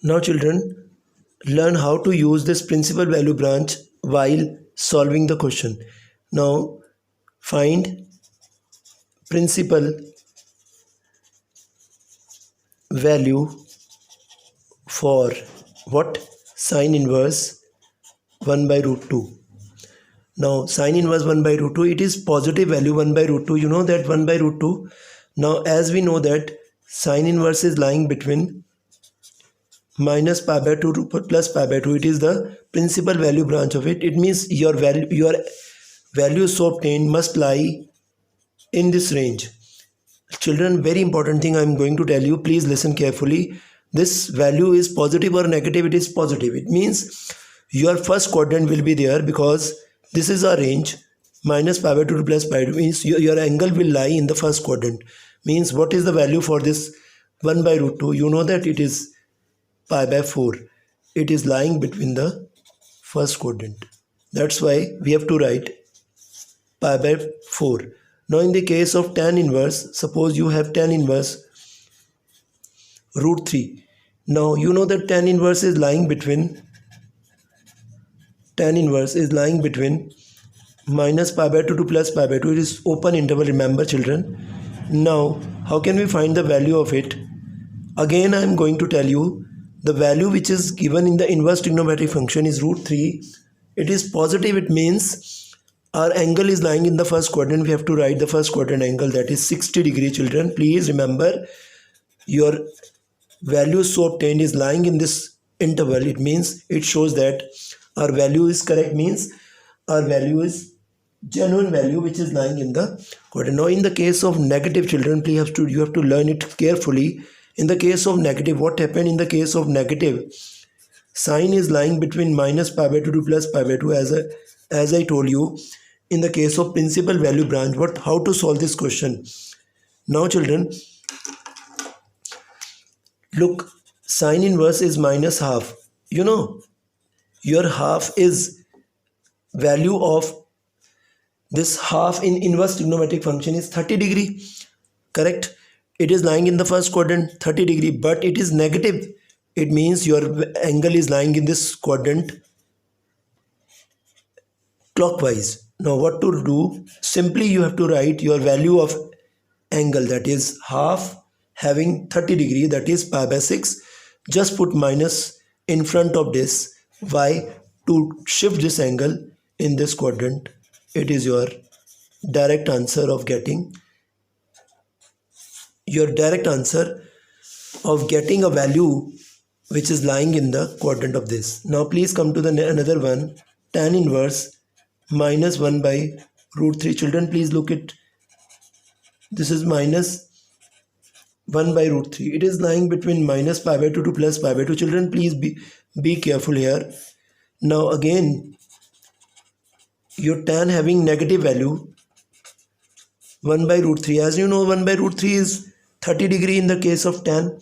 Now children, learn how to use this principal value branch while solving the question. Now find principal value for what? Sine inverse 1 by root 2. Now sine inverse 1 by root 2, it is positive value 1 by root 2. You know that 1 by root 2. Now as we know that sine inverse is lying between minus pi by 2 to plus pi by 2. It is the principal value branch of it. It means your value so obtained must lie in this range. Children, very important thing I am going to tell you. Please listen carefully. This value is positive or negative. It is positive. It means your first quadrant will be there because this is a range. Minus pi by 2 to plus pi by 2 means your angle will lie in the first quadrant. Means what is the value for this 1 by root 2? You know that it is pi by 4. It is lying between the first quadrant. That's why we have to write pi by 4. Now in the case of tan inverse, suppose you have tan inverse root 3. Now you know that tan inverse is lying between minus pi by 2 to plus pi by 2. It is open interval, remember children. Now how can we find the value of it? Again I am going to tell you the value which is given in the inverse trigonometric function is root 3. It is positive. It means our angle is lying in the first quadrant. We have to write the first quadrant angle, that is 60 degree. Children, please remember your value so obtained is lying in this interval. It means it shows that our value is correct, means our value is genuine value which is lying in the quadrant. Now in the case of negative, children, please you have to learn it carefully. In the case of negative, what happened in the case of negative? Sine is lying between minus pi by 2 to plus pi by 2 as I told you. In the case of principal value branch, how to solve this question? Now children, look, sine inverse is minus half. You know, your half is value of this half in inverse trigonometric function is 30 degree. Correct? It is lying in the first quadrant, 30 degree, but it is negative. It means your angle is lying in this quadrant clockwise. Now what to do? Simply you have to write your value of angle, that is half having 30 degree, that is pi by 6. Just put minus in front of this. Why? To shift this angle in this quadrant. It is your direct answer of getting a value which is lying in the quadrant of this. Now please come to the another one, tan inverse minus 1 by root 3. Children, please look at this is minus 1 by root 3. It is lying between minus pi by 2 to plus pi by 2. Children, please be careful here. Now again, your tan having negative value 1 by root 3. As you know, 1 by root 3 is 30 degree in the case of tan.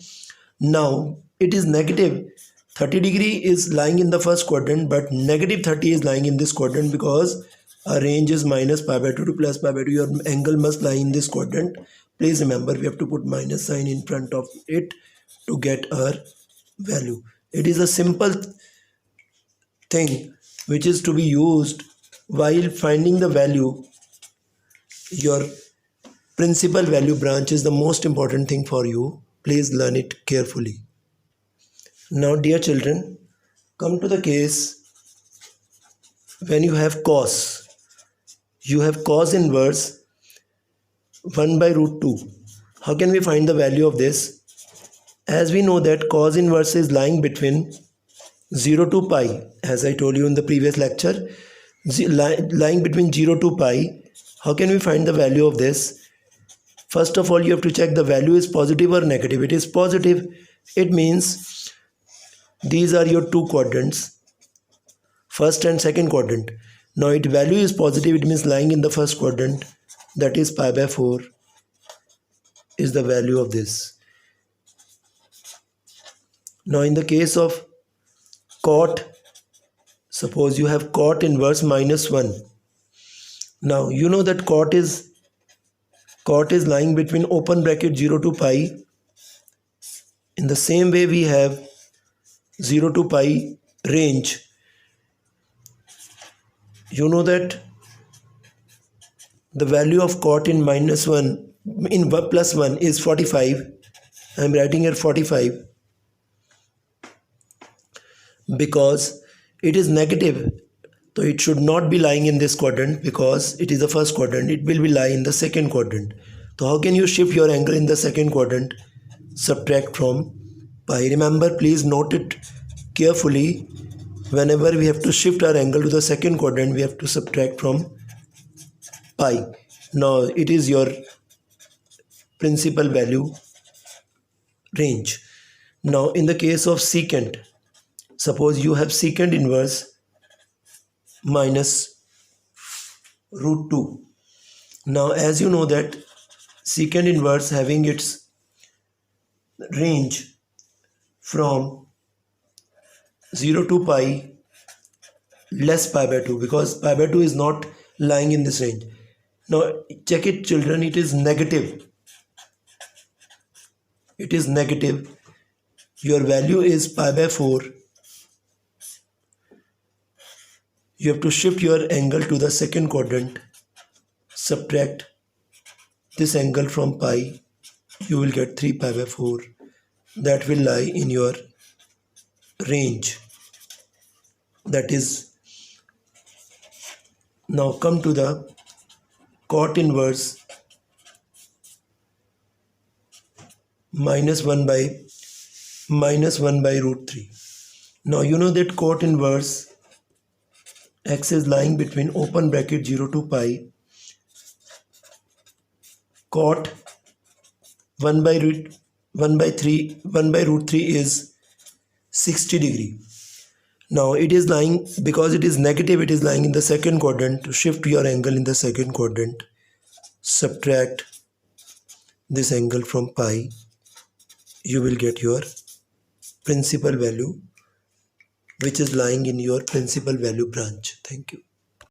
Now it is negative. 30 degree is lying in the first quadrant, but negative 30 is lying in this quadrant because our range is minus pi by 2 to plus pi by 2. Your angle must lie in this quadrant. Please remember, we have to put minus sign in front of it to get our value. It is a simple thing which is to be used while finding the value. Your principal value branch is the most important thing for you. Please learn it carefully. Now dear children, come to the case when you have cos. You have cos inverse 1 by root 2. How can we find the value of this? As we know that cos inverse is lying between 0 to pi, as I told you in the previous lecture, lying between 0 to pi. How can we find the value of this? First of all, you have to check the value is positive or negative. It is positive. It means these are your two quadrants, first and second quadrant. Now its value is positive. It means lying in the first quadrant, that is pi by 4 is the value of this. Now in the case of cot, suppose you have cot inverse minus 1. Now you know that cot is lying between open bracket 0 to pi. In the same way we have 0 to pi range, you know that the value of cot in minus 1 in plus 1 is 45. I am writing here 45 because it is negative. So it should not be lying in this quadrant because it is the first quadrant. It will be lie in the second quadrant. So how can you shift your angle in the second quadrant? Subtract from pi. Remember, please note it carefully. Whenever we have to shift our angle to the second quadrant, we have to subtract from pi. Now it is your principal value range. Now in the case of secant, suppose you have secant inverse minus root 2. Now as you know that secant inverse having its range from 0 to pi less pi by 2, because pi by 2 is not lying in this range. Now check it children, it is negative. It is negative. Your value is pi by 4. You have to shift your angle to the second quadrant. Subtract this angle from pi. You will get 3 pi by 4. That will lie in your range. That is, now come to the cot inverse minus 1 by root 3. Now you know that cot inverse x is lying between open bracket 0 to pi. Cot 1 by root 3 is 60 degree. Now it is lying, because it is negative, it is lying in the second quadrant. To shift your angle in the second quadrant, subtract this angle from pi. You will get your principal value, which is lying in your principal value branch. Thank you.